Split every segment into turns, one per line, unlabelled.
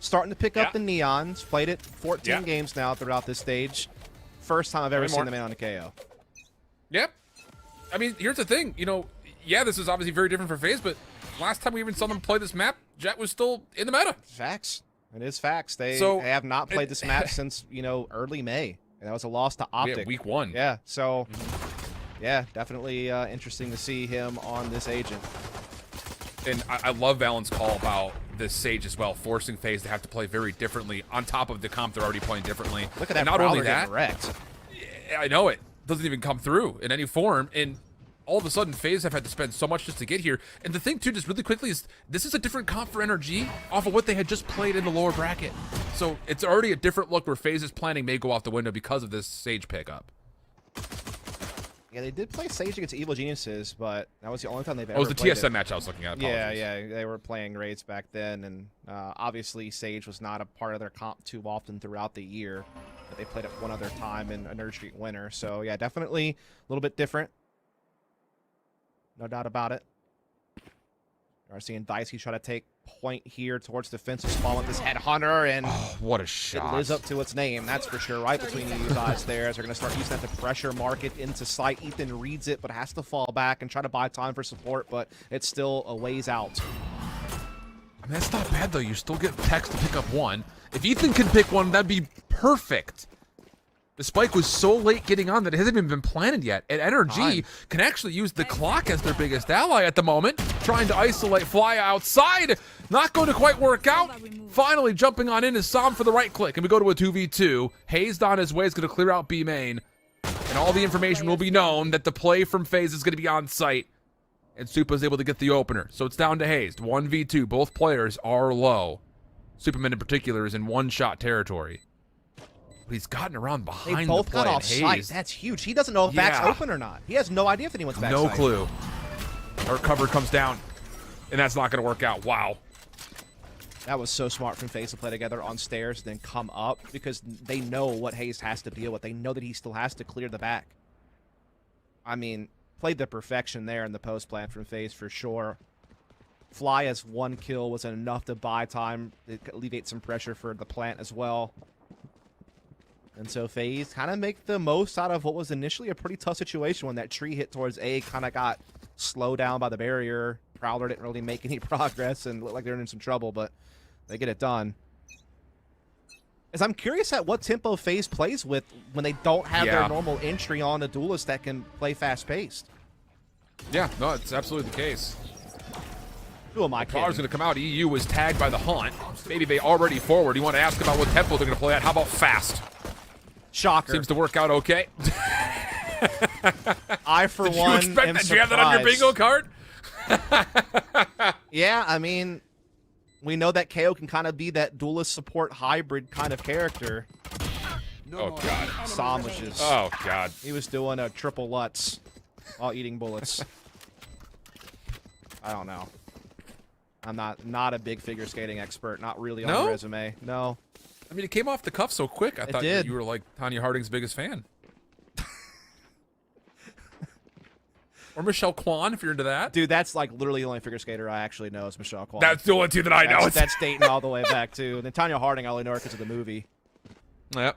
starting to pick up the Neons. Played it 14 games now throughout this stage. First time I've ever seen the man on a KO.
Yep. I mean, here's the thing. You know, yeah, this is obviously very different for FaZe, but last time we even saw them play this map, Jet was still in the meta.
Facts. It is facts. They have not played this map since, you know, early May. And that was a loss to Optic.
Yeah, week 1.
Yeah, so, yeah, definitely interesting to see him on this agent.
And I love Valen's call about this Sage as well, forcing FaZe to have to play very differently on top of the comp they're already playing differently.
Look at that.
And not only that,
wrecked.
I know it doesn't even come through in any form. And all of a sudden, FaZe have had to spend so much just to get here. And the thing, too, just really quickly, is this is a different comp for NRG off of what they had just played in the lower bracket. So it's already a different look where FaZe's planning may go out the window because of this Sage pickup.
Yeah, they did play Sage against Evil Geniuses, but that was the only time they've ever
played it.
played
TSM match I was looking at. Apologies.
Yeah, they were playing raids back then, and obviously Sage was not a part of their comp too often throughout the year. But they played it one other time in a NRG Street winner. So, yeah, definitely a little bit different. No doubt about it. We're seeing Dicey try to take point here towards defensive spawn with this Headhunter, and
what a shot.
It lives up to its name, that's for sure. Right between you guys there, as they're going to start using that to pressure market into sight. Ethan reads it, but has to fall back and try to buy time for support, but it's still a ways out.
I mean, that's not bad, though. You still get text to pick up one. If Ethan can pick one, that'd be perfect. The spike was so late getting on that it hasn't even been planted yet. And NRG can actually use the clock as their biggest ally at the moment, trying to isolate Fly outside. Not going to quite work out. Finally jumping on in is Sam for the right click, and we go to a 2v2. Hazed on his way is going to clear out B main. And all the information will be known that the play from FaZe is going to be on site. And Supa is able to get the opener. So it's down to Hazed. 1v2. Both players are low. Superman in particular is in one-shot territory. But he's gotten around behind
they both
the play.
Got off site. That's huge. He doesn't know if back's open or not. He has no idea if anyone's back.
No clue. Our cover comes down, and that's not going to work out. Wow.
That was so smart from FaZe to play together on stairs, then come up, because they know what Hayes has to deal with. They know that he still has to clear the back. I mean, played the perfection there in the post plan from FaZe for sure. Fly as one kill was enough to buy time, to alleviate some pressure for the plant as well. And so FaZe kind of make the most out of what was initially a pretty tough situation when that tree hit towards A, kind of got slowed down by the barrier. Prowler didn't really make any progress and looked like they're in some trouble, but they get it done. As I'm curious at what tempo FaZe plays with when they don't have their normal entry on a duelist that can play fast-paced.
Yeah, no, it's absolutely the case.
Who am I kidding?
Prowler's going to come out. EU was tagged by the Hunt. Maybe they already forward. You want to ask about what tempo they're going to play at? How about fast?
Shocker.
Seems to work out okay.
I, for
Did
one,
you expect
am
that?
surprised.
Do you have that on your bingo card?
Yeah, I mean, we know that KO can kind of be that duelist support hybrid kind of character.
Oh, God.
Sam was just...
Oh, God.
He was doing a triple Lutz while eating bullets. I don't know. I'm not a big figure skating expert. Not really on the resume. No.
I mean, it came off the cuff so quick. I thought
did.
You were like Tanya Harding's biggest fan. Or Michelle Kwan, if you're into that.
Dude, that's like literally the only figure skater I actually know is Michelle Kwan.
That's the only two that I know.
That's dating all the way back, too. And then Tanya Harding, I only know her because of the movie.
Yep.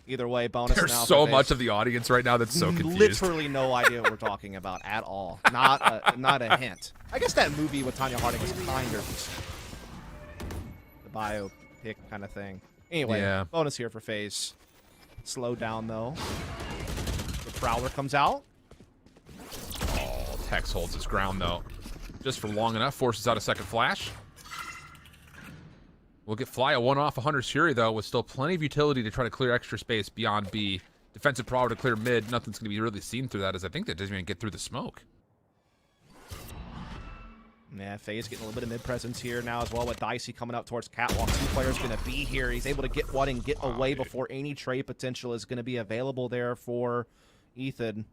Either way, bonus.
There's so much of the audience right now that's so confused.
Literally no idea what we're talking about at all. Not a hint. I guess that movie with Tanya Harding was kind of the biopic kind of thing. Anyway, bonus here for FaZe. Slow down, though. The Prowler comes out.
Oh, Tex holds his ground, though. Just for long enough. Forces out a second flash. We'll get Fly a one-off of Hunter's Fury, though, with still plenty of utility to try to clear extra space beyond B. Defensive Prowler to clear mid. Nothing's going to be really seen through that, as I think that doesn't even get through the smoke.
Yeah, FaZe getting a little bit of mid-presence here now as well with Dicey coming up towards Catwalk. Two players going to be here. He's able to get one and get away before any trade potential is going to be available there for Ethan.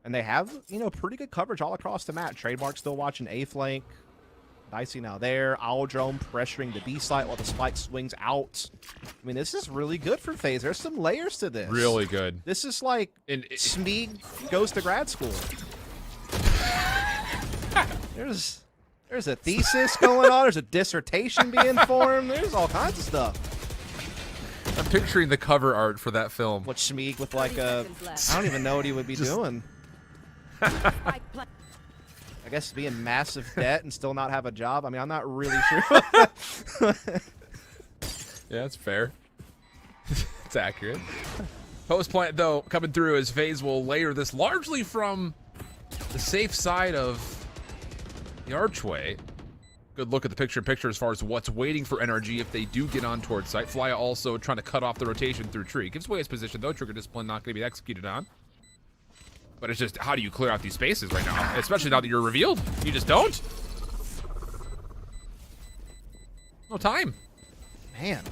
And they have, you know, pretty good coverage all across the map. Trademark still watching A flank. Dicey now there. Owl Drone pressuring the B site while the spike swings out. I mean, this is really good for FaZe. There's some layers to this.
Really good.
This is like Smeeg goes to grad school. There's There's a thesis going on. There's a dissertation being formed. There's all kinds of stuff.
I'm picturing the cover art for that film.
What Schmeeg with like a, I don't even know what he would be doing. I guess be in massive debt and still not have a job. I mean, I'm not really sure.
Yeah, that's fair. It's accurate. Post plant, though, coming through as FaZe will layer this largely from the safe side of the archway. Good look at the picture-in-picture as far as what's waiting for NRG if they do get on towards site. Flya also trying to cut off the rotation through tree. Gives away his position, though. Trigger discipline not going to be executed on. But it's just, how do you clear out these spaces right now? Especially now that you're revealed. You just don't. No time.
Man,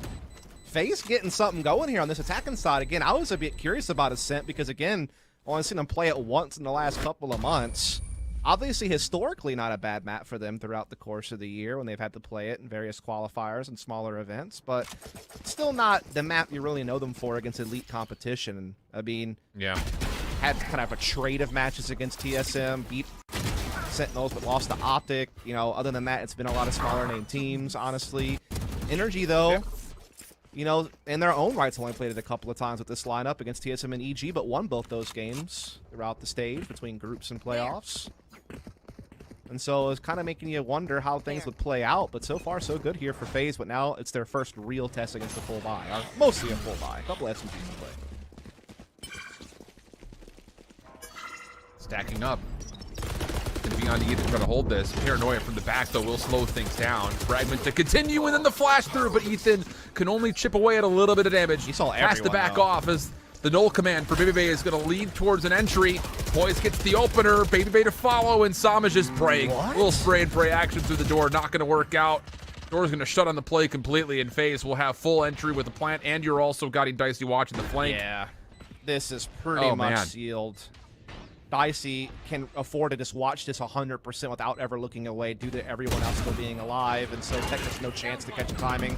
FaZe getting something going here on this attacking side. Again, I was a bit curious about Ascent because, again, I've only seen them play it once in the last couple of months. Obviously, historically, not a bad map for them throughout the course of the year when they've had to play it in various qualifiers and smaller events, but still not the map you really know them for against elite competition. I mean,
yeah,
had kind of a trade of matches against TSM, beat Sentinels, but lost to Optic. You know, other than that, it's been a lot of smaller name teams, honestly. NRG, though, yeah, you know, in their own rights, only played it a couple of times with this lineup against TSM and EG, but won both those games throughout the stage between groups and playoffs. And so it's kind of making you wonder how things would play out, but so far so good here for FaZe, but now it's their first real test against the full buy, or mostly a full buy. A couple of SMGs to play.
Stacking up. Gonna be on Ethan trying to hold this. Paranoia from the back, though, will slow things down. Fragment to continue, and then the flash through, but Ethan can only chip away at a little bit of damage.
He saw
has to back off as the null command for BabyBay is going to lead towards an entry. Poise gets the opener, BabyBay to follow, and Sam is just praying. A little spray and pray action through the door, not going to work out. Door's going to shut on the play completely, and FaZe will have full entry with the plant, and you're also got Dicey watching the flank.
Yeah, this is pretty much sealed. Dicey can afford to just watch this 100% without ever looking away due to everyone else still being alive, and so Tech has no chance to catch timing.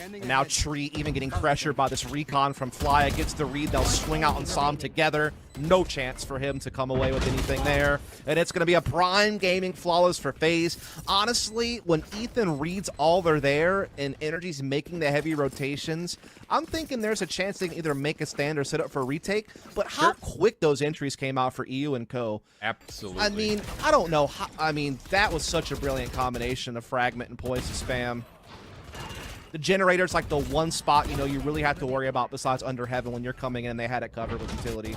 And now Tree even getting pressured by this recon from Flya, gets the read, they'll swing out on Sam together. No chance for him to come away with anything there. And it's going to be a prime gaming flawless for FaZe. Honestly, when Ethan reads all they're there and NRG's making the heavy rotations, I'm thinking there's a chance they can either make a stand or set up for a retake. But how quick those entries came out for EU and Co.
Absolutely.
I mean, I don't know. I mean, that was such a brilliant combination of Fragment and Poise to spam. The generator's like the one spot, you know, you really have to worry about besides Under Heaven when you're coming in. They had it covered with utility.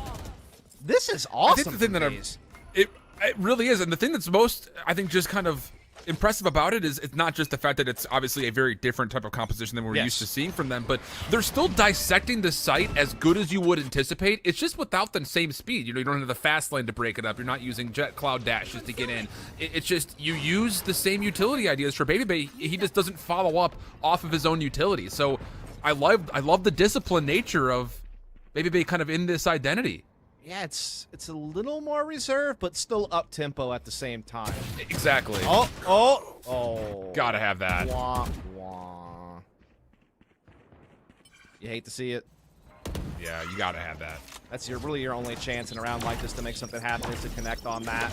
This is awesome.
I think the thing that it really is, and the thing that's most, I think, just kind of impressive about it is it's not just the fact that it's obviously a very different type of composition than we're used to seeing from them, but they're still dissecting the site as good as you would anticipate. It's just without the same speed. You know, you don't have the fast lane to break it up. You're not using jet cloud dashes to get in. It's just you use the same utility ideas for BabyBay. He just doesn't follow up off of his own utility. So I love the disciplined nature of BabyBay kind of in this identity.
Yeah, it's a little more reserved, but still up tempo at the same time.
Exactly.
Oh.
Gotta have that.
Wah, wah. You hate to see it.
Yeah, you gotta have that.
That's really your only chance in a round like this to make something happen is to connect on that.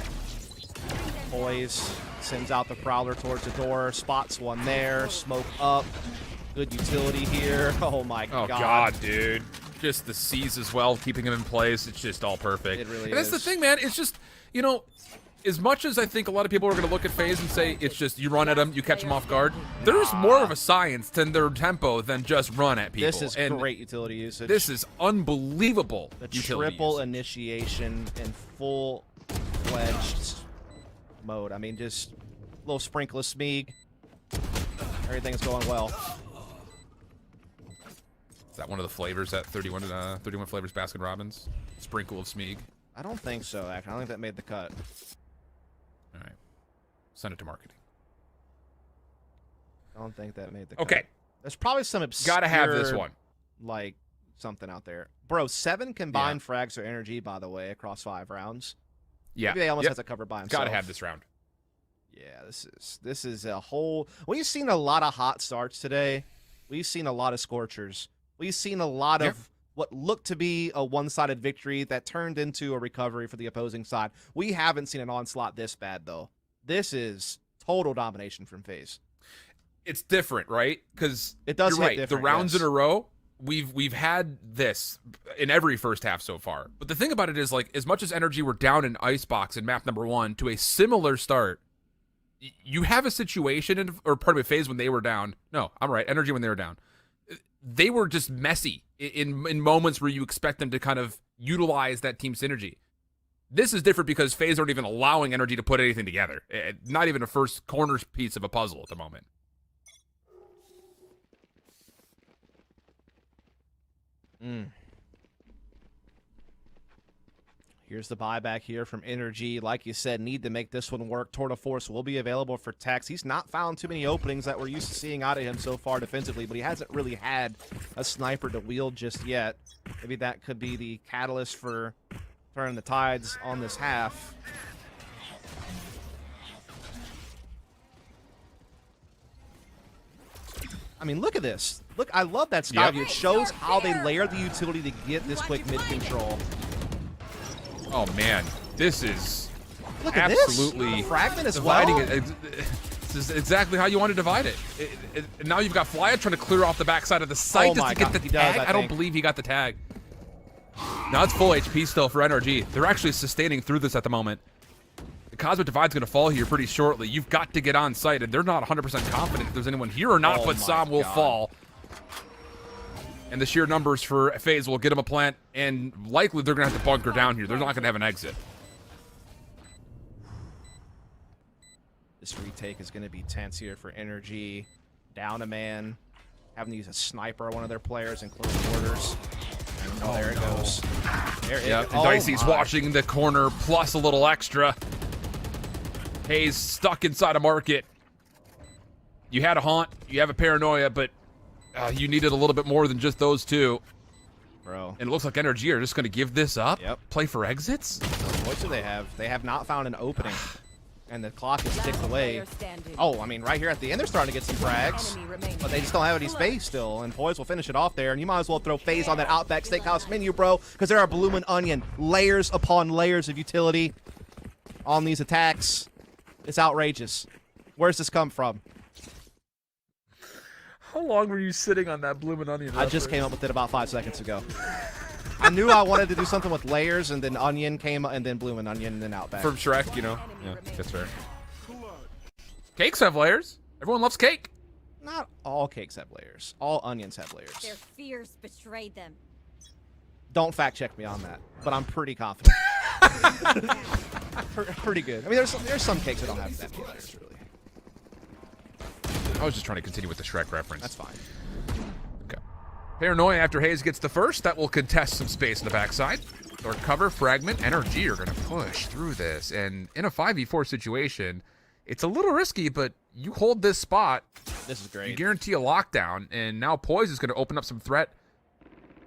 Poise sends out the Prowler towards the door, spots one there, smoke up. Good utility here. Oh my god.
Oh god, dude. Just the C's as well, keeping him in place. It's just all perfect.
It really is.
And that's the thing, man. It's just, you know, as much as I think a lot of people are going to look at FaZe and say it's just you run at them, you catch them off guard, there's more of a science to their tempo than just run at people.
This is great utility usage.
This is unbelievable.
The triple initiation in full-fledged mode. I mean, just a little sprinkle of Smeeg. Everything's going well.
Is that one of the flavors at 31 flavors Baskin Robbins? Sprinkle of Smeeg?
I don't think so, actually. I don't think that made the cut.
All right. Send it to marketing.
I don't think that made the cut.
Okay.
There's probably some obscure...
Gotta have this one.
Like, something out there. Bro, 7 combined frags for NRG, by the way, across 5 rounds.
Yeah.
Maybe they almost has it covered by himself.
Gotta have this round.
Yeah, this is a whole... We've seen a lot of hot starts today. We've seen a lot of scorchers. We've seen a lot of what looked to be a one-sided victory that turned into a recovery for the opposing side. We haven't seen an onslaught this bad, though. This is Total domination from FaZe.
It's different, right? Because
It does
you're
hit
right. The
different,
rounds
yes.
in a row, we've had this in every first half so far. But the thing about it is, like, as much as NRG were down in Icebox in map number 1 to a similar start, you have a situation, or pardon me, FaZe when they were down. No, I'm right. NRG when they were down. They were just messy in moments where you expect them to kind of utilize that team synergy. This is different because FaZe aren't even allowing NRG to put anything together. Not even a first corner piece of a puzzle at the moment.
Here's the buyback here from NRG. Like you said, need to make this one work. Tour de Force will be available for Tex. He's not found too many openings that we're used to seeing out of him so far defensively, but he hasn't really had a sniper to wield just yet. Maybe that could be the catalyst for turning the tides on this half. I mean, look at this. Look, I love that sky view. It shows how they layer the utility to get this quick mid control.
Oh man, this is
Look at
absolutely
this. Fragment as
dividing
well.
it. This is exactly how you want to divide it. Now you've got Flya trying to clear off the backside of the site
Oh
just
my
to get
God,
the
he
tag.
does, I
I don't
think.
believe he got the tag. Now it's full HP still for NRG. They're actually sustaining through this at the moment. The Cosmic Divide's going to fall here pretty shortly. You've got to get on site, and they're not 100% confident if there's anyone here or not,
Oh
but
my
Sam will
God.
fall. And the sheer numbers for FaZe will get him a plant, and likely they're going to have to bunker down here. They're not going to have an exit.
This retake is going to be tense here for NRG. Down a man. Having to use a sniper on one of their players in close quarters. And there it goes. There it
Yep,
goes.
and
Oh
Dicey's
my.
watching the corner plus a little extra. Hayes stuck inside a market. You had a haunt, you have a paranoia, but you needed a little bit more than just those two.
Bro.
And it looks like NRG are just going to give this up.
Yep.
Play for exits.
What do they have? They have not found an opening. And the clock is ticked away. Oh, I mean, right here at the end, they're starting to get some frags. But they just don't have any space still. And Poise will finish it off there. And you might as well throw FaZe on that Outback Steakhouse menu, bro. Because there are bloomin' onion. Layers upon layers of utility on these attacks. It's outrageous. Where's this come from?
How long were you sitting on that bloomin' onion?
I just came up with it about 5 seconds ago. I knew I wanted to do something with layers, and then onion came, and then bloomin' onion, and then Outback.
From Shrek, you know. Yeah, that's fair. Cakes have layers. Everyone loves cake.
Not all cakes have layers. All onions have layers.
Their fears betrayed them.
Don't fact check me on that, but I'm pretty confident. Pretty good. I mean, there's some cakes that don't have that many layers, really.
I was just trying to continue with the Shrek reference.
That's fine.
Okay. Paranoia after Hayes gets the first. That will contest some space in the backside. Or cover, fragment, NRG are going to push through this. And in a 5v4 situation, it's a little risky, but you hold this spot.
This is great.
You guarantee a lockdown. And now Poise is going to open up some threat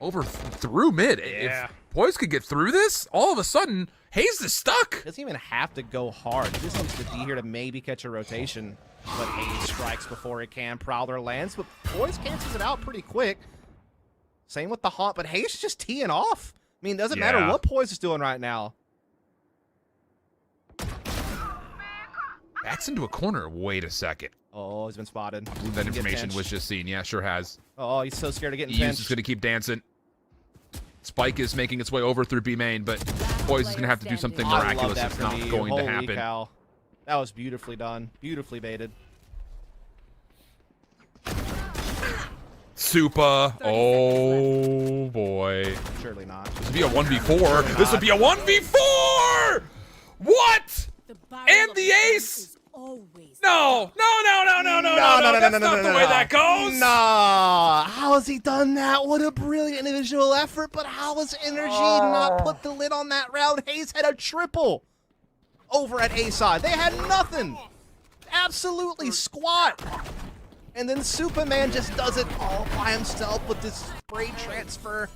over through mid.
Yeah.
If Poise could get through this, all of a sudden, Hayes is stuck.
Doesn't even have to go hard. He just needs to be here to maybe catch a rotation. But Hayes strikes before it can. Prowler lands, but Poise cancels it out pretty quick. Same with the haunt, but Hayes is just teeing off. I mean, it doesn't matter
Yeah.
what Poise is doing right now.
Backs into a corner. Wait a second.
Oh, he's been spotted.
That
Get
information
pinched.
was just seen. Yeah, sure has.
Oh, he's so scared of getting
Euse is
pinched.
going to keep dancing. Spike is making its way over through B main, but Poise is going to have to do something
I love
miraculous.
that
It's
for
not
me.
going
Holy
to happen.
cow. That was beautifully done. Beautifully baited.
Supa. Oh, boy.
Surely not.
This would be a 1v4. This would be a 1v4! What? And the ace? No. That's not the way that goes.
Nah. How has he done that? What a brilliant individual effort, but how has NRG not put the lid on that round? Hayes had a triple over at A side. They had nothing. Absolutely squat. And then Superman just does it all by himself with this spray transfer.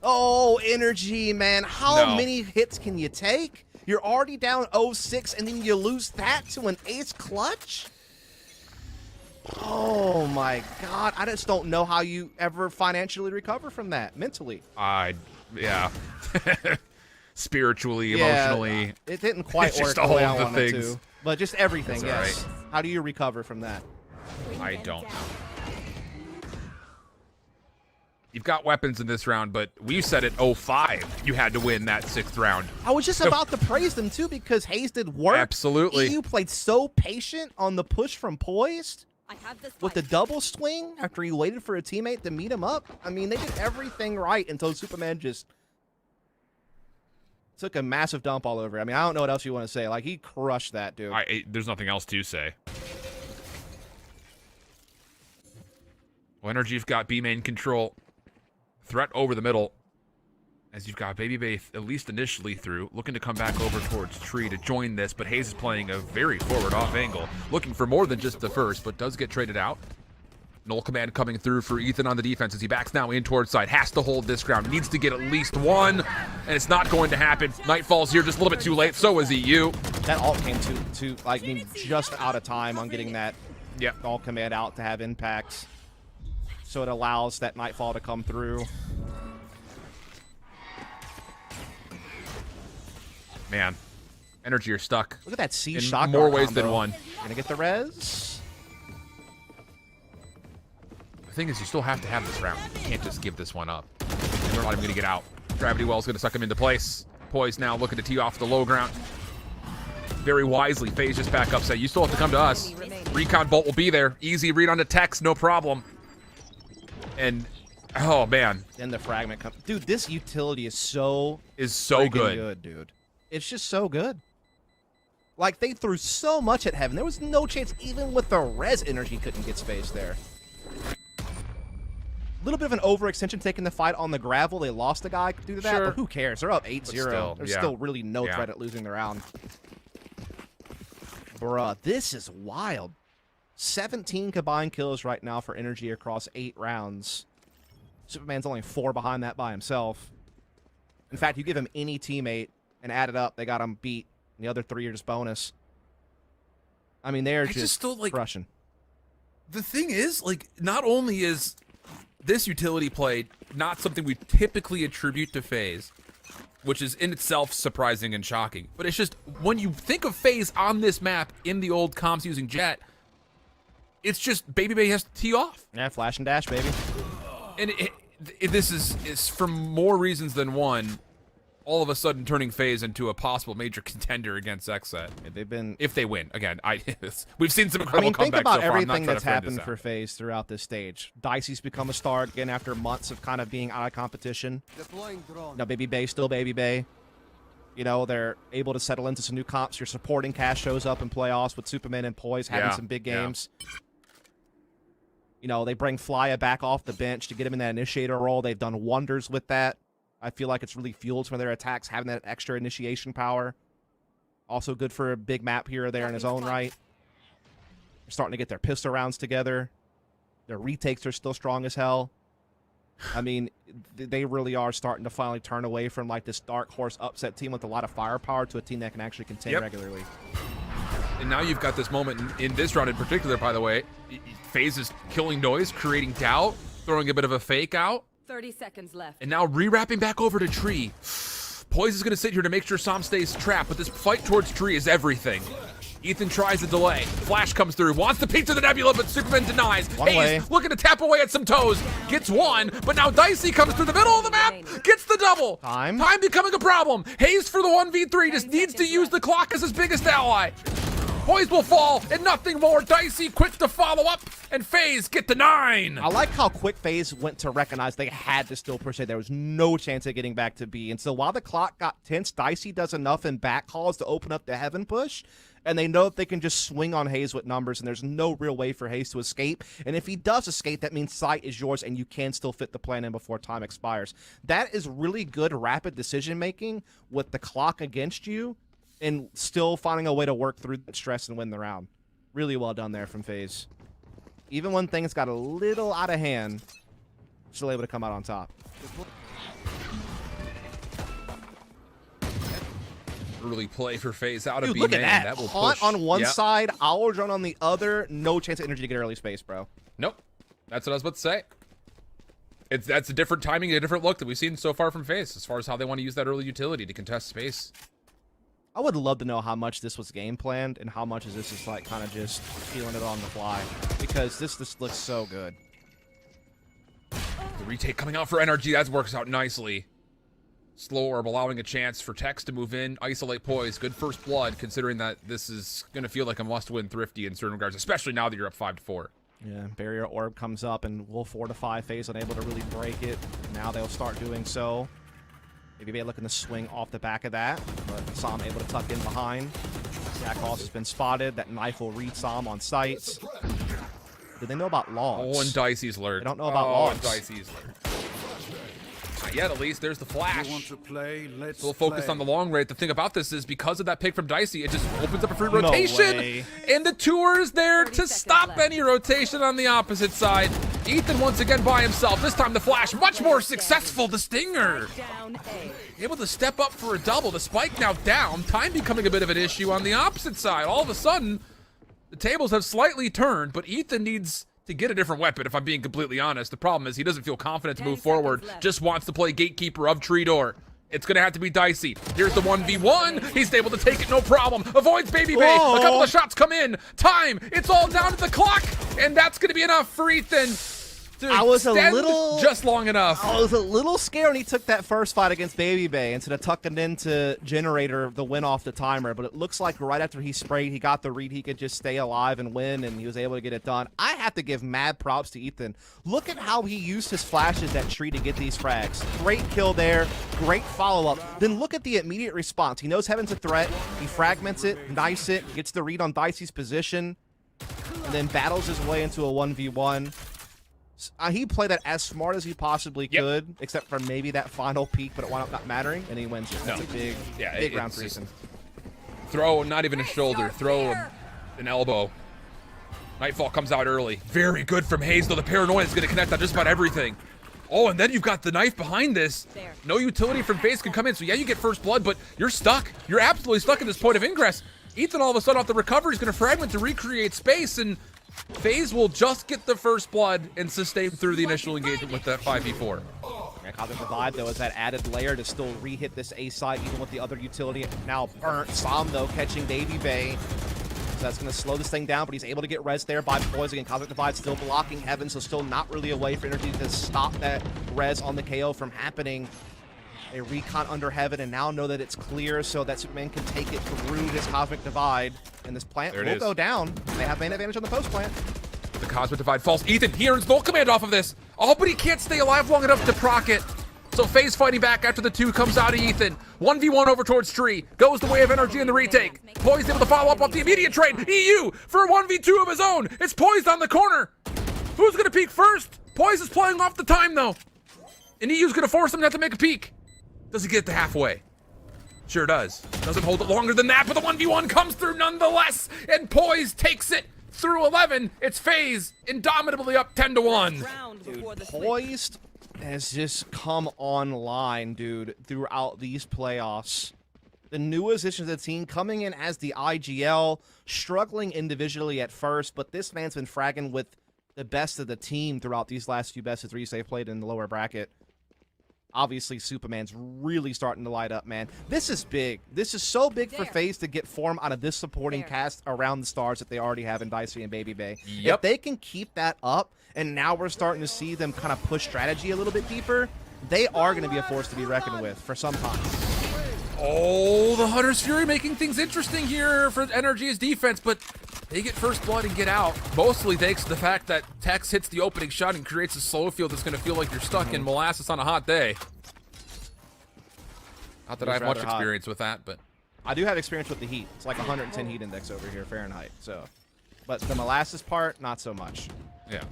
Oh, NRG, man. How
No.
many hits can you take? You're already down 0-6, and then you lose that to an ace clutch? Oh, my God. I just don't know how you ever financially recover from that mentally.
Yeah. spiritually,
Yeah,
emotionally.
it didn't quite
It's
work
just
the way
all
I
of the
wanted
things.
to. But just everything,
That's
yes. How do you recover from that?
I don't know. You've got weapons in this round, but we said at 05 you had to win that 6th round.
I was just about to praise them, too, because Hayes did work.
Absolutely.
EU played so patient on the push from Poised
I have this
with the double swing after he waited for a teammate to meet him up. I mean, they did everything right until Superman just took a massive dump all over. I mean, I don't know what else you want to say. Like, he crushed that, dude.
There's nothing else to say. Well, NRG's got B main control. Threat over the middle. As you've got Baby Bay, at least initially through, looking to come back over towards Tree to join this, but Hayes is playing a very forward off angle, looking for more than just the first, but does get traded out. Null command coming through for Ethan on the defense as he backs now in towards side. Has to hold this ground. Needs to get at least one, and it's not going to happen. Nightfall's here just a little bit too late. So is EU.
That ult came to like, I mean, just out of time on getting that ult command out to have impacts. So it allows that Nightfall to come through.
Man, NRG are stuck.
Look at that C
in
shot.
more ways than one.
Gonna get the res.
The thing is, you still have to have this round. You can't just give this one up. And they're not even going to get out. Gravity Well's going to suck him into place. Poise now looking to tee off the low ground. Very wisely, FaZe just back up, say, you still have to come to us. Recon Bolt will be there. Easy read on the text, no problem. And, oh, man.
Then the fragment comes. Dude, this utility is so
so
good, dude. It's just so good. Like, they threw so much at Heaven. There was no chance, even with the res energy, couldn't get space there. A little bit of an overextension taking the fight on the gravel. They lost a guy due to that, but who cares? They're up 8-0. There's still really no threat at losing the round. Bruh, this is wild. 17 combined kills right now for NRG across 8 rounds. Superman's only 4 behind that by himself. In fact, you give him any teammate and add it up, they got him beat. And the other 3 are just bonus. I mean, they're just still, like, crushing.
The thing is, like, not only is this utility play not something we typically attribute to FaZe, which is in itself surprising and shocking, but it's just when you think of FaZe on this map in the old comps using Jet, it's just Baby Bay has to tee off.
Yeah, flash and dash, baby.
And this is for more reasons than one, all of a sudden turning FaZe into a possible major contender against Ascent.
They've been,
if they win again. We've seen some incredible comebacks so far.
Think about
I'm not
everything
trying
that's
to friend
happened
this
for
out.
FaZe throughout this stage. Dicey's become a star again after months of kind of being out of competition. Now Baby Bay still Baby Bay. You know, they're able to settle into some new comps. Your supporting cast shows up in playoffs with Superman and Poise having some big games. You know, they bring Flya back off the bench to get him in that initiator role. They've done wonders with that. I feel like it's really fueled some of their attacks, having that extra initiation power. Also good for a big map here or there in his own right. They're starting to get their pistol rounds together. Their retakes are still strong as hell. I mean, they really are starting to finally turn away from like this dark horse upset team with a lot of firepower to a team that can actually contend regularly.
And now you've got this moment in this round in particular, by the way. FaZe is killing noise, creating doubt, throwing a bit of a fake out.
30 seconds left.
And now re-wrapping back over to Tree. Poise is going to sit here to make sure Som stays trapped, but this fight towards Tree is everything. Ethan tries a delay. Flash comes through, wants to peek to the nebula, but Superman denies. Hayes looking to tap away at some toes. Gets one, but now Dicey comes through the middle of the map, gets the double. Time becoming a problem. Hayes for the 1v3 just needs to use the clock as his biggest ally. Poise will fall, and nothing more. Dicey quick to follow up, and FaZe get the 9.
I like how quick FaZe went to recognize they had to still push it. There was no chance of getting back to B. And so while the clock got tense, Dicey does enough in back calls to open up the Heaven push. And they know that they can just swing on Hayes with numbers, and there's no real way for Hayes to escape. And if he does escape, that means sight is yours, and you can still fit the plan in before time expires. That is really good rapid decision-making with the clock against you, and still finding a way to work through that stress and win the round. Really well done there from FaZe. Even when things got a little out of hand, still able to come out on top.
Early play for FaZe out of B
Look
main.
at that.
Will
Haunt
push.
on one side, Owl Drone on the other. No chance of energy to get early space, bro.
Nope. That's what I was about to say. That's a different timing, a different look that we've seen so far from FaZe as far as how they want to use that early utility to contest space.
I would love to know how much this was game planned and how much is this just like kind of just feeling it on the fly, because this looks so good.
The retake coming out for NRG, that works out nicely. Slow orb allowing a chance for Tex to move in, isolate Poise. Good first blood, considering that this is going to feel like a must-win Thrifty in certain regards, especially now that you're up 5-4.
Yeah, barrier orb comes up and will fortify. FaZe unable to really break it. Now they'll start doing so. Maybe they're looking to swing off the back of that, but Sam able to tuck in behind. Sackhouse has been spotted. That knife will read Sam on sights. Do they know about logs?
Oh, and Dicey's lurk.
They don't know about
Oh,
logs.
and Dicey's lurk. Not yet, at least. There's the flash.
You want to play? Let's
We'll focus
play.
on the long rate. The thing about this is because of that pick from Dicey, it just opens up a free
No
rotation.
way.
And the tour is there
30
to
seconds
stop
left.
any rotation on the opposite side. Ethan once again by himself. This time the flash much more successful. The stinger
Down A.
able to step up for a double. The spike now down. Time becoming a bit of an issue on the opposite side. All of a sudden, the tables have slightly turned, but Ethan needs to get a different weapon, if I'm being completely honest. The problem is he doesn't feel confident to
10
move forward,
seconds left.
just wants to play gatekeeper of tree door. It's gonna have to be Dicey. Here's the 1v1. He's able to take it, no problem. Avoids Baby Bay.
Whoa.
A couple of shots come in. Time. It's all down to the clock, and that's gonna be enough for Ethan to
I was a
extend
little-
just long enough.
I was a little scared when he took that first fight against Baby Bay instead of tucking into Generator the win off the timer, but it looks like right after he sprayed, he got the read he could just stay alive and win, and he was able to get it done. I have to give mad props to Ethan. Look at how he used his flashes at tree to get these frags. Great kill there, great follow-up. Then look at the immediate response. He knows Heaven's a threat, he fragments it, knifes it, gets the read on Dicey's position, and then battles his way into a 1v1. He played that as smart as he possibly
Yep.
could, except for maybe that final peak, but it wound up not mattering, and he wins it. That's
No.
a big,
Yeah,
big
it's
round for
just-
Ethan.
Throw, not even a shoulder. Throw an elbow. Nightfall comes out early. Very good from Hayes, though the paranoia is going to connect on just about everything. Oh, and then you've got the knife behind this.
There.
No utility from FaZe can come in. So yeah, you get first blood, but you're stuck. You're absolutely stuck at this point of ingress. Ethan all of a sudden off the recovery is going to fragment to recreate space, and FaZe will just get the first blood and sustain through the initial engagement with that 5v4.
Yeah, Cosmic Divide, though, is that added layer to still re-hit this A side, even with the other utility now burnt. Sam, though, catching Baby Bay. So that's going to slow this thing down, but he's able to get res there by Poison. Again, Cosmic Divide still blocking Heaven, so still not really a way for Energy to stop that res on the KO from happening. A recon under Heaven, and now know that it's clear so that Superman can take it through this Cosmic Divide. And this plant
There it
will
is.
go down. They have main advantage on the post plant.
The Cosmic Divide falls. Ethan, he earns null command off of this. Oh, but he can't stay alive long enough to proc it. So FaZe fighting back after the 2 comes out of Ethan. 1v1 over towards Tree. Goes the way of NRG in the retake. Poised able to follow up off the immediate trade. EU for a 1v2 of his own. It's Poised on the corner. Who's going to peek first? Poised is playing off the time, though. And EU's going to force him to have to make a peek. Does he get to halfway? Sure does. Doesn't hold it longer than that, but the 1v1 comes through nonetheless. And Poised takes it through 11. It's FaZe indomitably up 10-1.
Round before the switch.
Poised has just come online, dude, throughout these playoffs. The newest addition to the team coming in as the IGL, struggling individually at first, but this man's been fragging with the best of the team throughout these last few best of 3s they've played in the lower bracket. Obviously, Superman's really starting to light up, man. This is big. This is so big for
There.
FaZe to get form out of this supporting
There.
cast around the stars that they already have in Dicey and Baby Bay.
Yep.
If they can keep that up, and now we're starting to see them kind of push strategy a little bit deeper, they are going to be a force to be reckoned with for some time.
Oh, the Hunter's Fury making things interesting here for NRG's defense, but they get first blood and get out. Mostly thanks to the fact that Tex hits the opening shot and creates a slow field that's going to feel like you're stuck in molasses on a hot day. Not that I have much
rather hot.
experience with that, but
I do have experience with the heat. It's like 110 heat index over here, Fahrenheit. So, but the molasses part, not so much.
yeah.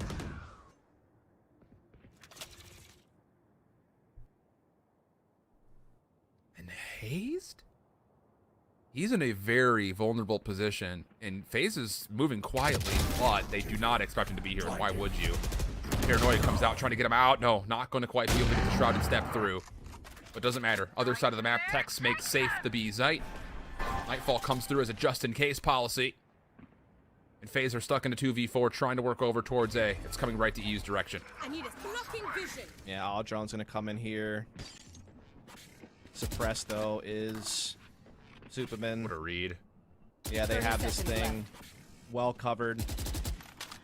And Hazed? He's in a very vulnerable position, and FaZe is moving quietly, but they do not expect him to be here, and why would you? Paranoia comes out trying to get him out. No, not going to quite be able to get the Shrouded Step through. But doesn't matter. Other side of the map, Tex makes safe the B site. Nightfall comes through as a just-in-case policy. And FaZe are stuck in a 2v4, trying to work over towards A. It's coming right to E's direction.
I need a blocking vision.
Yeah, all drone's gonna come in here. Suppressed though is Superman.
What a read.
Yeah, they
30
have this
seconds
thing well covered.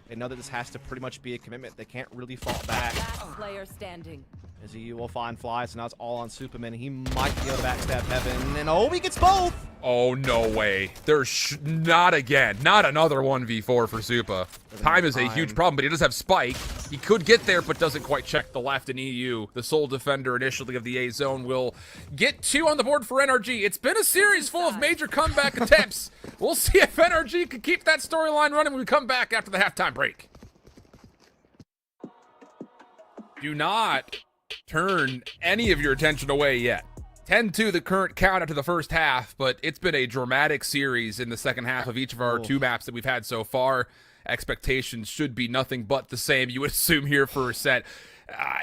They know that this has to pretty much be a commitment. They can't really fall back.
Last player standing.
As he will find Fly, so now it's all on Superman. He might be able to backstab Heaven, and oh, he gets both!
Oh, no way. There's not again. Not another 1v4 for Supa. Time is a huge problem, but he does have Spike. He could get there, but doesn't quite check the left in EU. The sole defender initially of the A zone will get 2 on the board for NRG. It's been a series full of major comeback attempts. We'll see if NRG can keep that storyline running when we come back after the halftime break. Do not turn any of your attention away yet. 10-2 the current count after the first half, but it's been a dramatic series in the second half of each of our 2 maps that we've had so far. Expectations should be nothing but the same, you would assume, here for a set.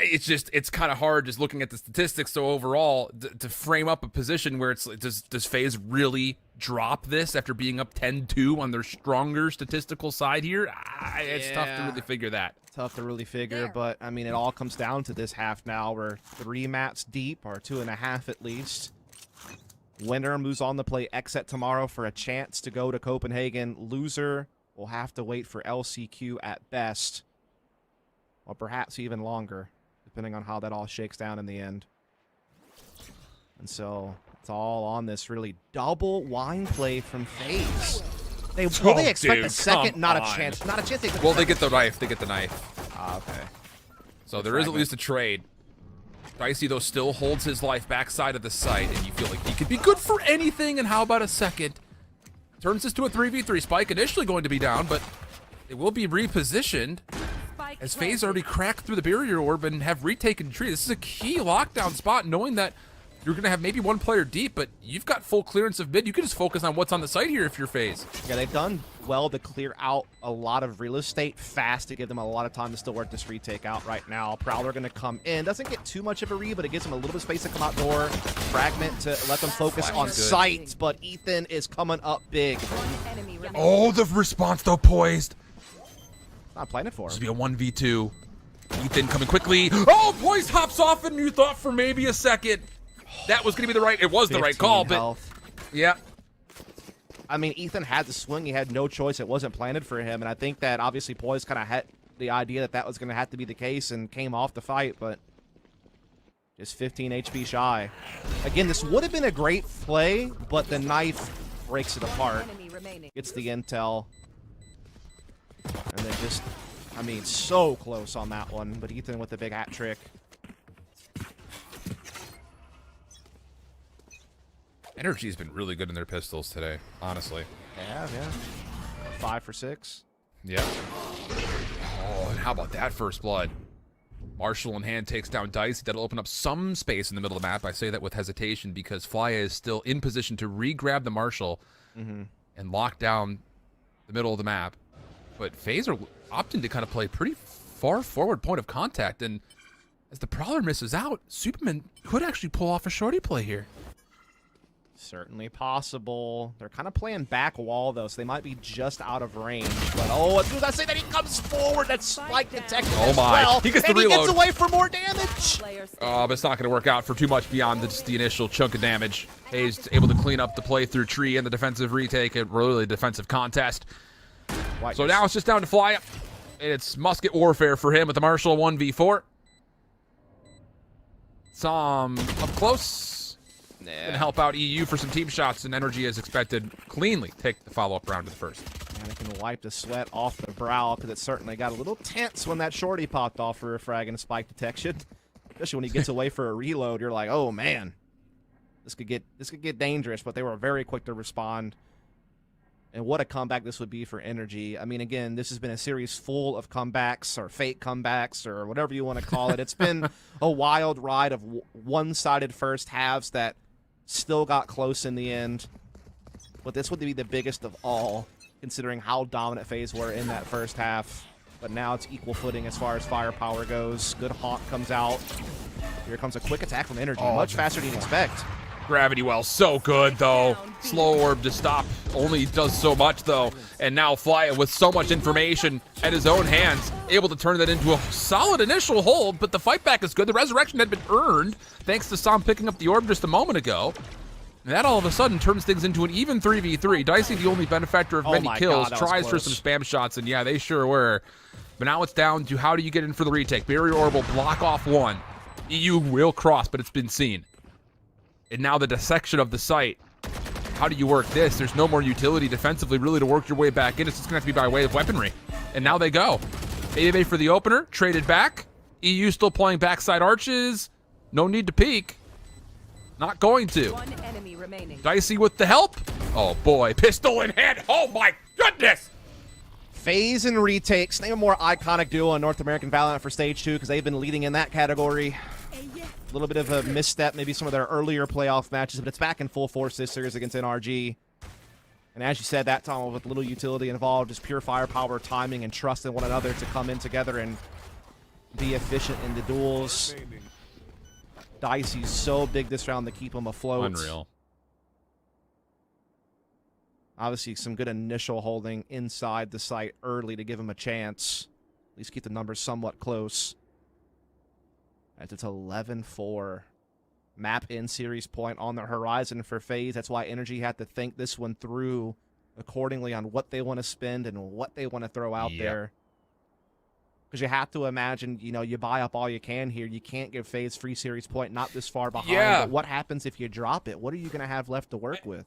It's kind of hard just looking at the statistics. So overall, to frame up a position where it's does FaZe really drop this after being up 10-2 on their stronger statistical side here? It's tough to really figure that.
Tough to really figure, but I mean, it all comes down to this half now. We're 3 maps deep, or 2.5 at least. Winner moves on to play Exet tomorrow for a chance to go to Copenhagen. Loser will have to wait for LCQ at best, or perhaps even longer, depending on how that all shakes down in the end. And so it's all on this really double wine play from FaZe. They expect a second, not a chance. Not a chance.
They get the knife. They get the knife.
Ah, okay.
So there is at least a trade. Dicey, though, still holds his life backside of the site, and you feel like he could be good for anything, and how about a second? Turns this to a 3v3. Spike initially going to be down, but it will be repositioned as FaZe already cracked through the barrier orb and have retaken tree. This is a key lockdown spot, knowing that you're going to have maybe 1 player deep, but you've got full clearance of mid. You can just focus on what's on the site here if you're FaZe.
Yeah, they've done well to clear out a lot of real estate fast to give them a lot of time to still work this retake out right now. Prowler going to come in. Doesn't get too much of a read, but it gives them a little bit of space to come out door. Fragment to let them focus on sight, but Ethan is coming up big.
Oh, the response, though, poised.
Not playing it for
This
him.
will be a 1v2. Ethan coming quickly. Oh, poised hops off, and you thought for maybe a second that was going to be the right, it was the right call, but yeah.
I mean, Ethan had the swing. He had no choice. It wasn't planted for him, and I think that obviously Poise kind of had the idea that that was going to have to be the case and came off the fight, but just 15 HP shy. Again, this would have been a great play, but the knife breaks it apart. Gets the intel. And then just, I mean, so close on that one, but Ethan with the big hat trick.
NRG's been really good in their pistols today, honestly.
Yeah. 5 for 6.
Yeah. Oh, and how about that first blood? Marshall in hand takes down Dice. That'll open up some space in the middle of the map. I say that with hesitation because Flya is still in position to re-grab the Marshall and lock down the middle of the map. But FaZe are opting to kind of play pretty far forward point of contact, and as the Prowler misses out, Superman could actually pull off a shorty play here.
Certainly possible. They're kind of playing back wall, though, so they might be just out of range. But, oh, as soon as I say that, he comes forward. That's Spike detected as well.
He gets the
and
reload.
He gets away for more damage.
But it's not going to work out for too much beyond just the initial chunk of damage. Hayes able to clean up the play through tree and the defensive retake. A really defensive contest. So now it's just down to Fly. It's musket warfare for him with the Marshall 1v4. Some up close. Gonna help out EU for some team shots, and NRG as expected cleanly take the follow-up round to the first.
And it can wipe the sweat off the brow because it certainly got a little tense when that shorty popped off for a frag and spike detection. Especially when he gets away for a reload, you're like, oh man, this could get dangerous. But they were very quick to respond. And what a comeback this would be for NRG. I mean, again, this has been a series full of comebacks or fake comebacks or whatever you want to call it. It's been a wild ride of one-sided first halves that still got close in the end. But this would be the biggest of all, considering how dominant FaZe were in that first half. But now it's equal footing as far as firepower goes. Good Hawk comes out. Here comes a quick attack from NRG. Much faster than you'd expect.
Gravity well, so good though. Slow orb to stop only does so much though. And now Fly with so much information at his own hands, able to turn that into a solid initial hold, but the fight back is good. The resurrection had been earned thanks to Sam picking up the orb just a moment ago. And that all of a sudden turns things into an even 3v3. Dicey, the only benefactor of many kills, tries for some spam shots, and yeah, they sure were. But now it's down to how do you get in for the retake. Barrier orb will block off one. EU will cross, but it's been seen. And now the dissection of the site. How do you work this? There's no more utility defensively really to work your way back in. It's just going to have to be by way of weaponry. And now they go. ABA for the opener, traded back. EU still playing backside arches. No need to peek. Not going to.
One enemy remaining.
Dicey with the help. Oh boy, pistol in hand. Oh my goodness.
FaZe and retakes, name a more iconic duo in North American VALORANT for Stage 2 because they've been leading in that category. A little bit of a misstep, maybe some of their earlier playoff matches, but it's back in full force this series against NRG. And as you said, that time with little utility involved, just pure firepower, timing, and trust in one another to come in together and be efficient in the duels. Dicey's so big this round to keep him afloat.
Unreal.
Obviously, some good initial holding inside the site early to give him a chance. At least keep the numbers somewhat close. As it's 11-4. Map in series point on the horizon for FaZe. That's why NRG had to think this one through accordingly on what they want to spend and what they want to throw out there. Because you have to imagine, you know, you buy up all you can here. You can't give FaZe free series point, not this far behind.
Yeah.
But what happens if you drop it? What are you going to have left to work with?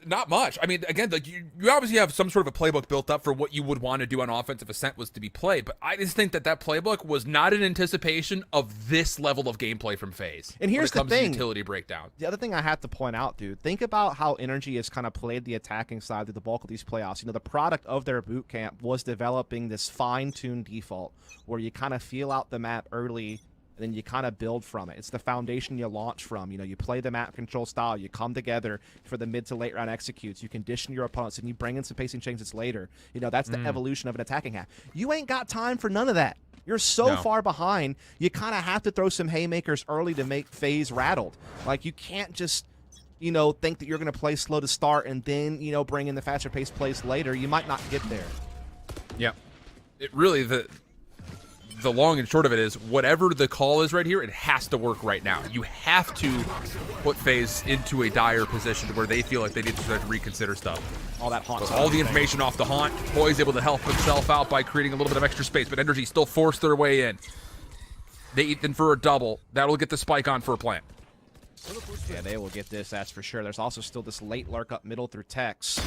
Not much. I mean, again, like you obviously have some sort of a playbook built up for what you would want to do on offense if Ascent was to be played, but I just think that playbook was not in anticipation of this level of gameplay from FaZe.
And here's
when it comes
the thing.
to utility breakdown.
The other thing I have to point out, dude, think about how NRG has kind of played the attacking side through the bulk of these playoffs. You know, the product of their boot camp was developing this fine-tuned default where you kind of feel out the map early and then you kind of build from it. It's the foundation you launch from. You know, you play the map control style. You come together for the mid to late round executes. You condition your opponents, and you bring in some pacing changes later. You know, that's the evolution of an attacking half. You ain't got time for none of that. You're so far behind, you kind of have to throw some haymakers early to make FaZe rattled. Like, you can't just, you know, think that you're going to play slow to start and then, you know, bring in the faster paced plays later. You might not get there.
Yeah. It really, the long and short of it is, whatever the call is right here, it has to work right now. You have to put FaZe into a dire position where they feel like they need to start to reconsider stuff.
All that haunt.
So all the information off the haunt. Boy's able to help himself out by creating a little bit of extra space, but NRG still forced their way in. They eat them for a double. That'll get the spike on for a plant.
Yeah, they will get this, that's for sure. There's also still this late lurk up middle through Tex.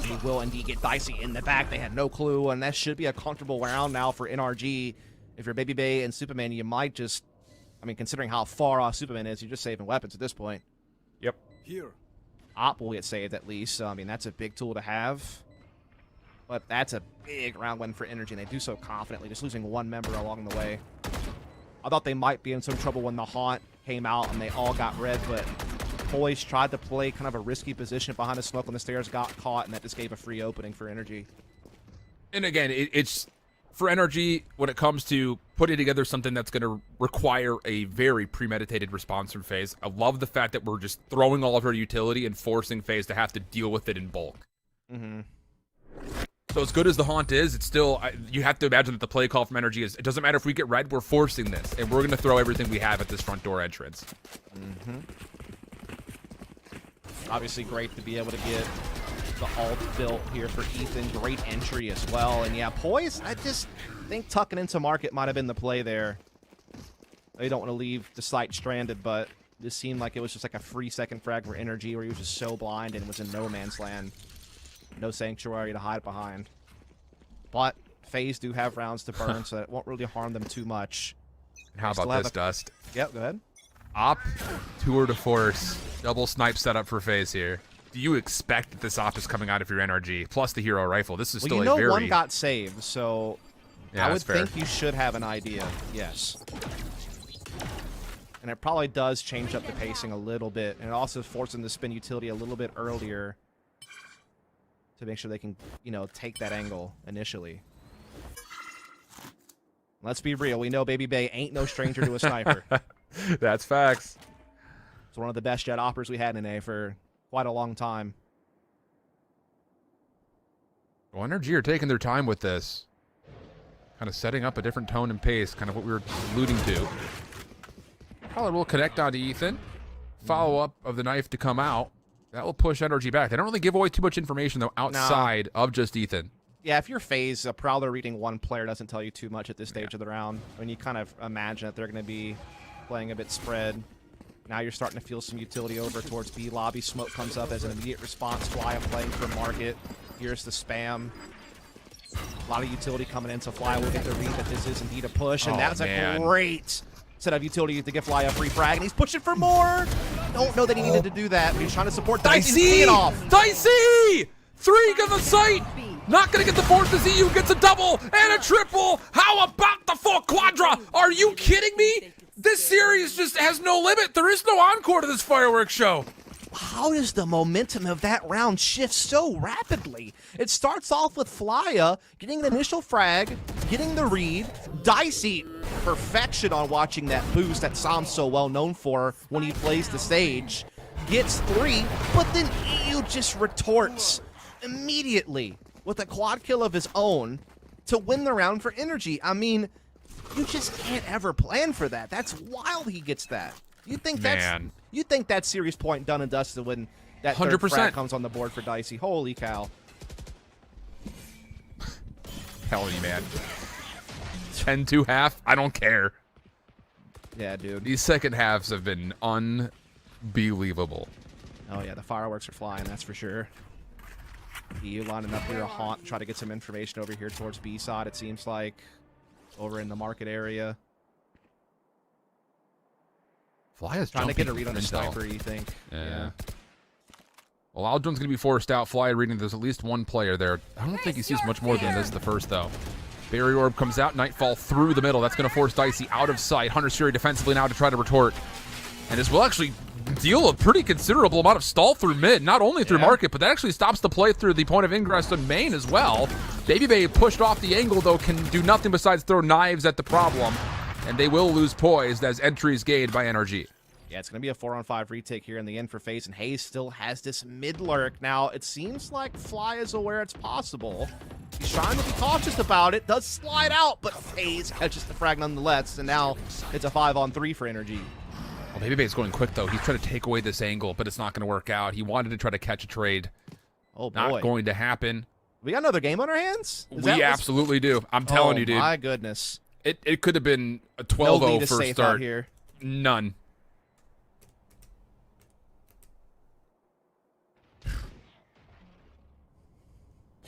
He will indeed get Dicey in the back. They had no clue, and that should be a comfortable round now for NRG. If you're Baby Bay and Superman, you might just, I mean, considering how far off Superman is, you're just saving weapons at this point.
Yep.
Here.
Op will get saved at least, so I mean, that's a big tool to have. But that's a big round win for NRG, and they do so confidently, just losing one member along the way. I thought they might be in some trouble when the Haunt came out and they all got red, but Boys tried to play kind of a risky position behind the smoke on the stairs, got caught, and that just gave a free opening for NRG.
And again, it's for NRG when it comes to putting together something that's going to require a very premeditated response from FaZe. I love the fact that we're just throwing all of our utility and forcing FaZe to have to deal with it in bulk. So as good as the Haunt is, it's still, you have to imagine that the play call from NRG is, it doesn't matter if we get red, we're forcing this, and we're going to throw everything we have at this front door entrance.
Obviously great to be able to get the ult built here for Ethan. Great entry as well. And yeah, Poise, I just think tucking into market might have been the play there. They don't want to leave the site stranded, but this seemed like it was just like a free second frag for NRG where he was just so blind and was in no man's land. No sanctuary to hide behind. But FaZe do have rounds to burn, so it won't really harm them too much.
And how about this, Dust?
Yep, go ahead.
Op, tour de force, double snipe setup for FaZe here. Do you expect that this op is coming out of your NRG, plus the hero rifle? This is still a very...
one got saved, so
yeah,
I would think you should have an idea, yes. And it probably does change up the pacing a little bit, and it also forces them to spin utility a little bit earlier to make sure they can, you know, take that angle initially. Let's be real. We know Baby Bay ain't no stranger to a sniper.
That's facts.
It's one of the best jet operators we had in A for quite a long time.
Well, NRG are taking their time with this. Kind of setting up a different tone and pace, kind of what we were alluding to. Probably will connect onto Ethan. Follow-up of the knife to come out. That will push NRG back. They don't really give away too much information, though, outside of just Ethan.
Yeah, if you're FaZe, a Prowler reading one player doesn't tell you too much at this stage of the round. When you kind of imagine that they're going to be playing a bit spread. Now you're starting to feel some utility over towards B lobby. Smoke comes up as an immediate response. Flya playing for market. Here's the spam. A lot of utility coming in, so Flya will get the read that this is indeed a push. And that's a great set of utility to give Flya a free frag. And he's pushing for more. Don't know that he needed to do that, but he's trying to support Dicey.
Dicey! 3 on the site! Not gonna get the fourth as EU gets a double and a triple! How about the full quadra? Are you kidding me? This series just has no limit. There is no encore to this fireworks show.
How does the momentum of that round shift so rapidly? It starts off with Flya getting an initial frag, getting the read, Dicey, perfection on watching that boost that Sam's so well known for when he plays the stage, gets 3, but then EU just retorts immediately with a quad kill of his own to win the round for NRG. I mean, you just can't ever plan for that. That's wild he gets that. You think that's series point done and dusted when that 100% third frag comes on the board for Dicey. Holy cow.
Telling you, man. 10-2 half, I don't care.
Yeah, dude.
These second halves have been unbelievable.
Oh, yeah, the fireworks are flying, that's for sure. EU lining up here a haunt, try to get some information over here towards B side, it seems like. Over in the market area.
Flya's
trying to get a read on the sniper, you think?
Yeah. Well, Aldrin's going to be forced out. Flya reading there's at least one player there. I don't think he sees much more than this the first, though. Barrier Orb comes out. Nightfall through the middle. That's going to force Dicey out of sight. Hunter's Fury defensively now to try to retort. And this will actually deal a pretty considerable amount of stall through mid, not only through market, but that actually stops the play through the point of ingress on main as well. Baby Bay pushed off the angle, though, can do nothing besides throw knives at the problem. And they will lose poised as entries gained by NRG.
Yeah, it's going to be a 4-on-5 retake here in the end for FaZe, and Hayes still has this mid lurk. Now, it seems like Fly is aware it's possible. He's trying to be cautious about it, does slide out, but FaZe catches the frag nonetheless, and now it's a 5-on-3 for NRG.
Well, Baby Bay's going quick, though. He's trying to take away this angle, but it's not going to work out. He wanted to try to catch a trade.
Oh, boy.
Not going to happen.
We got another game on our hands?
We absolutely do. I'm telling you, dude.
Oh, my goodness.
It could have been a 12-0 first start.
Here.
None.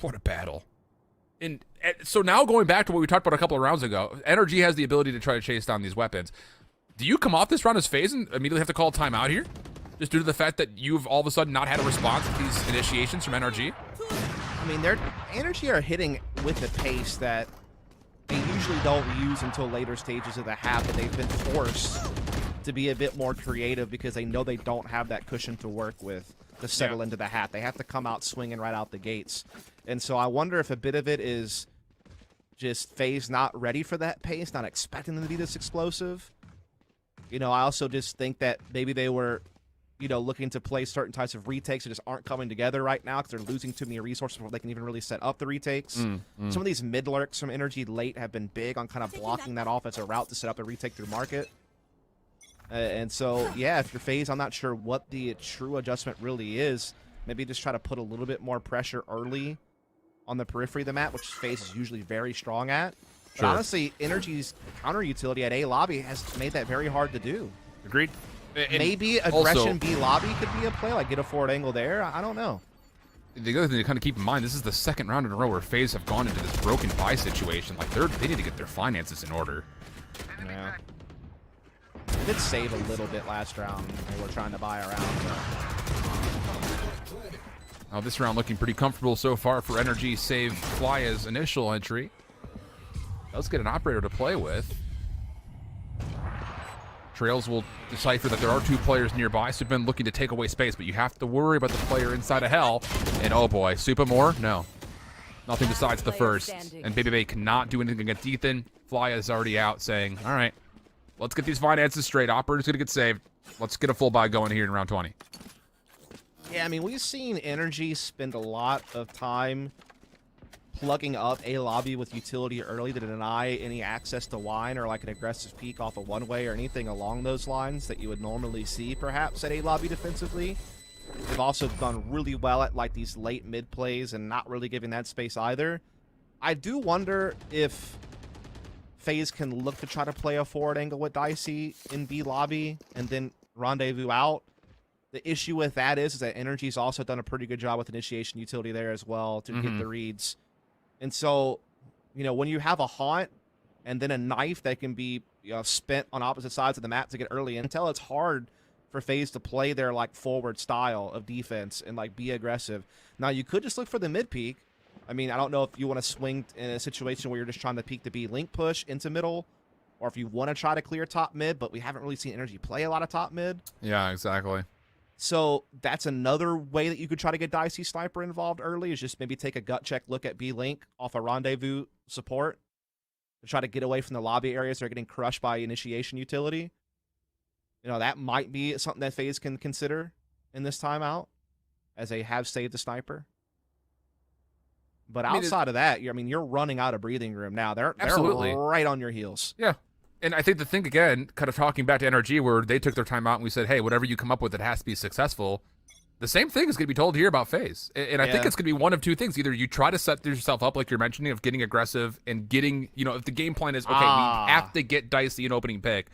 What a battle. And so now going back to what we talked about a couple of rounds ago, NRG has the ability to try to chase down these weapons. Do you come off this round as FaZe and immediately have to call timeout here? Just due to the fact that you've all of a sudden not had a response to these initiations from NRG?
I mean, NRG are hitting with a pace that they usually don't use until later stages of the half, but they've been forced to be a bit more creative because they know they don't have that cushion to work with to settle into the hat. They have to come out swinging right out the gates. And so I wonder if a bit of it is just FaZe not ready for that pace, not expecting them to be this explosive. You know, I also just think that maybe they were, you know, looking to play certain types of retakes that just aren't coming together right now because they're losing too many resources before they can even really set up the retakes. Some of these mid lurks from NRG late have been big on kind of blocking that off as a route to set up a retake through market. And so, yeah, if you're FaZe, I'm not sure what the true adjustment really is. Maybe just try to put a little bit more pressure early on the periphery of the map, which FaZe is usually very strong at. But honestly, NRG's counter utility at A lobby has made that very hard to do.
Agreed.
Maybe aggression B lobby could be a play, like get a forward angle there. I don't know.
The other thing to kind of keep in mind, this is the second round in a row where FaZe have gone into this broken buy situation. Like they need to get their finances in order.
Yeah. They did save a little bit last round. They were trying to buy around.
Now this round looking pretty comfortable so far for NRG, save Flya's initial entry. Let's get an operator to play with. Trails will decipher that there are 2 players nearby, so they've been looking to take away space, but you have to worry about the player inside of Hell. And oh boy, Supamore? No. Nothing besides the first. And Baby Bay cannot do anything against Ethan. Flya is already out saying, all right, Let's get these finances straight. Operator's going to get saved. Let's get a full buy going here in round 20.
Yeah, I mean, we've seen NRG spend a lot of time plugging up a lobby with utility early to deny any access to wine or like an aggressive peek off a one-way or anything along those lines that you would normally see perhaps at a lobby defensively. They've also done really well at like these late mid plays and not really giving that space either. I do wonder if FaZe can look to try to play a forward angle with Dicey in B lobby and then rendezvous out. The issue with that is that NRG's also done a pretty good job with initiation utility there as well to get the reads. And so, you know, when you have a haunt and then a knife that can be spent on opposite sides of the map to get early intel, it's hard for FaZe to play their like forward style of defense and like be aggressive. Now you could just look for the mid peak. I mean, I don't know if you want to swing in a situation where you're just trying to peek the B link push into middle, or if you want to try to clear top mid, but we haven't really seen NRG play a lot of top mid.
Yeah, exactly.
So that's another way that you could try to get Dicey Sniper involved early, is just maybe take a gut check look at B link off a rendezvous support to try to get away from the lobby areas that are getting crushed by initiation utility. You know, that might be something that FaZe can consider in this timeout, as they have saved the sniper. But outside of that, you're running out of breathing room now. They're right on your heels.
Yeah. And I think the thing, again, kind of talking back to NRG, where they took their time out and we said, hey, whatever you come up with, it has to be successful. The same thing is going to be told here about FaZe. And I think it's going to be one of two things. Either you try to set yourself up, like you're mentioning, of getting aggressive and getting, you know, if the game plan is, okay, we have to get Dicey an opening pick,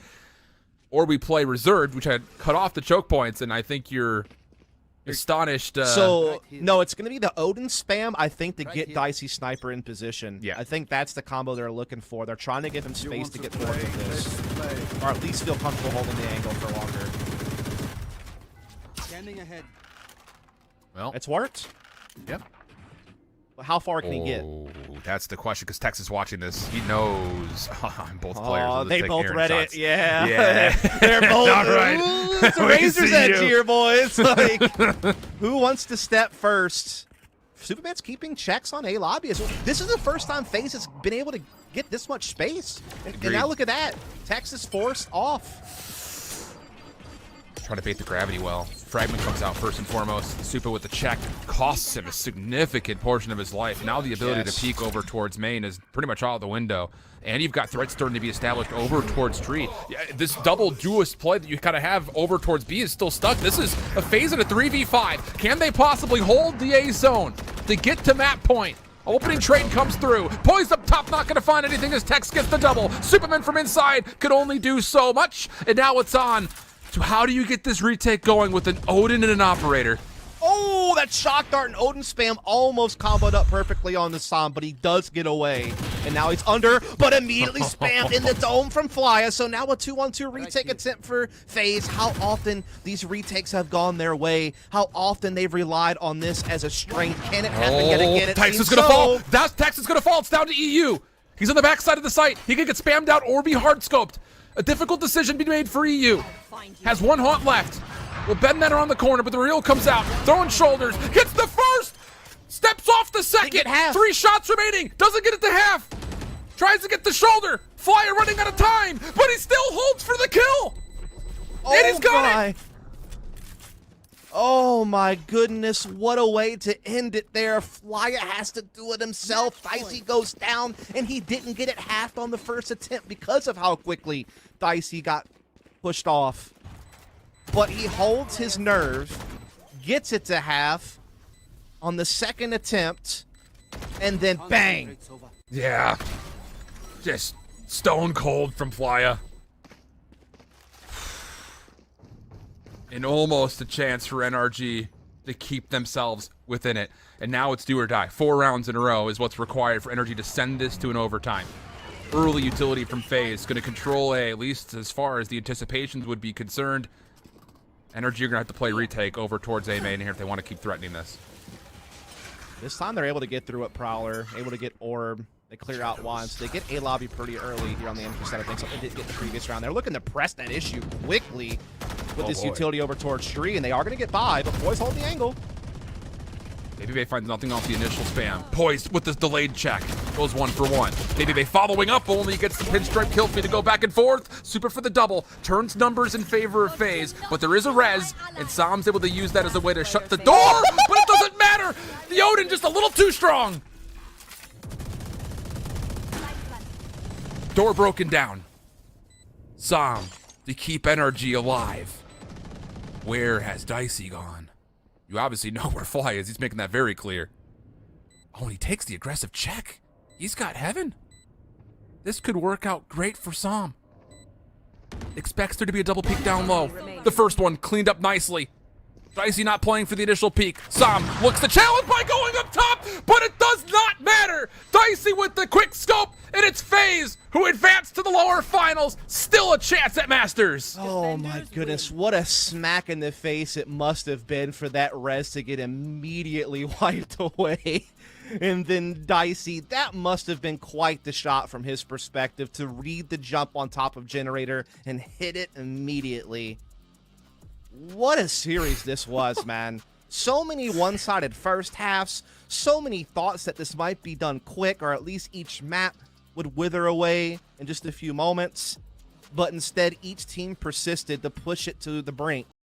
or we play reserved, which had cut off the choke points, and I think you're astonished.
No, it's going to be the Odin spam, I think, to get Dicey Sniper in position.
Yeah.
I think that's the combo they're looking for. They're trying to give him space to get forward with this, or at least feel comfortable holding the angle for longer.
Standing ahead.
Well,
It's worked.
Yep.
But how far can he get?
That's the question, because Tex is watching this. He knows. Both players.
Oh, they both read it. Yeah.
Yeah.
They're both.
All right.
Ooh, it's a razor's edge here, boys. Like, who wants to step first? Superman's keeping checks on A lobby. This is the first time FaZe has been able to get this much space. And now look at that. Tex is forced off.
Trying to bait the gravity well. Fragment comes out first and foremost. Super with the check costs him a significant portion of his life. Now the ability to peek over towards main is pretty much out the window. And you've got threats starting to be established over towards tree. Yeah, this double duelist play that you kind of have over towards B is still stuck. This is a FaZe in a 3v5. Can they possibly hold the A zone to get to map point? Opening trade comes through. Poised up top, not going to find anything as Tex gets the double. Superman from inside could only do so much. And now it's on. So how do you get this retake going with an Odin and an operator?
Oh, that shock dart and Odin spam almost comboed up perfectly on the Sam, but he does get away. And now he's under, but immediately spammed in the dome from Flya. So now a 2-on-2 retake attempt for FaZe. How often these retakes have gone their way. How often they've relied on this as a strength. Can it happen yet again? It
Tex is
seems
going to
so.
fall. Tex is going to fall. It's down to EU. He's on the backside of the site. He can get spammed out or be hard scoped. A difficult decision be made for EU. Has one haunt left. Will bend that around the corner, but the reel comes out. Throwing shoulders. Hits the first. Steps off the second. 3 shots remaining. Doesn't get it to half. Tries to get the shoulder. Flyer running out of time, but he still holds for the kill. And he's got it.
Oh my goodness, what a way to end it there. Flya has to do it himself. Dicey goes down, and he didn't get it halved on the first attempt because of how quickly Dicey got pushed off. But he holds his nerve, gets it to half on the second attempt, and then bang.
Yeah. Just stone cold from Flya. And almost a chance for NRG to keep themselves within it. And now it's do or die. 4 rounds in a row is what's required for NRG to send this to an overtime. Early utility from FaZe, going to control A, at least as far as the anticipations would be concerned. NRG are going to have to play retake over towards A main here if they want to keep threatening this.
This time they're able to get through at Prowler, able to get Orb. They clear out one, so they get A lobby pretty early here on the entry side of things. So they did get the previous round. They're looking to press that issue quickly with this utility over towards Tree, and they are going to get by, but boys hold the angle.
Maybe they find nothing off the initial spam. Poised with this delayed check. Goes 1 for 1. Maybe they following up, only gets the pinstripe kill feed to go back and forth. Super for the double. Turns numbers in favor of FaZe, but there is a res, and Sam's able to use that as a way to shut the door, but it doesn't matter. The Odin just a little too strong. Door broken down. Sam to keep NRG alive. Where has Dicey gone? You obviously know where Fly is. He's making that very clear. Oh, and he takes the aggressive check. He's got heaven. This could work out great for Sam. Expects there to be a double peek down low. The first one cleaned up nicely. Dicey not playing for the initial peek. Sam looks to challenge by going up top, but it does not matter. Dicey with the quick scope, and it's FaZe who advanced to the lower finals. Still a chance at Masters.
Oh my goodness, what a smack in the face it must have been for that res to get immediately wiped away. And then Dicey, that must have been quite the shot from his perspective to read the jump on top of Generator and hit it immediately. What a series this was, man. So many one-sided first halves, so many thoughts that this might be done quick, or at least each map would wither away in just a few moments. But instead, each team persisted to push it to the brink.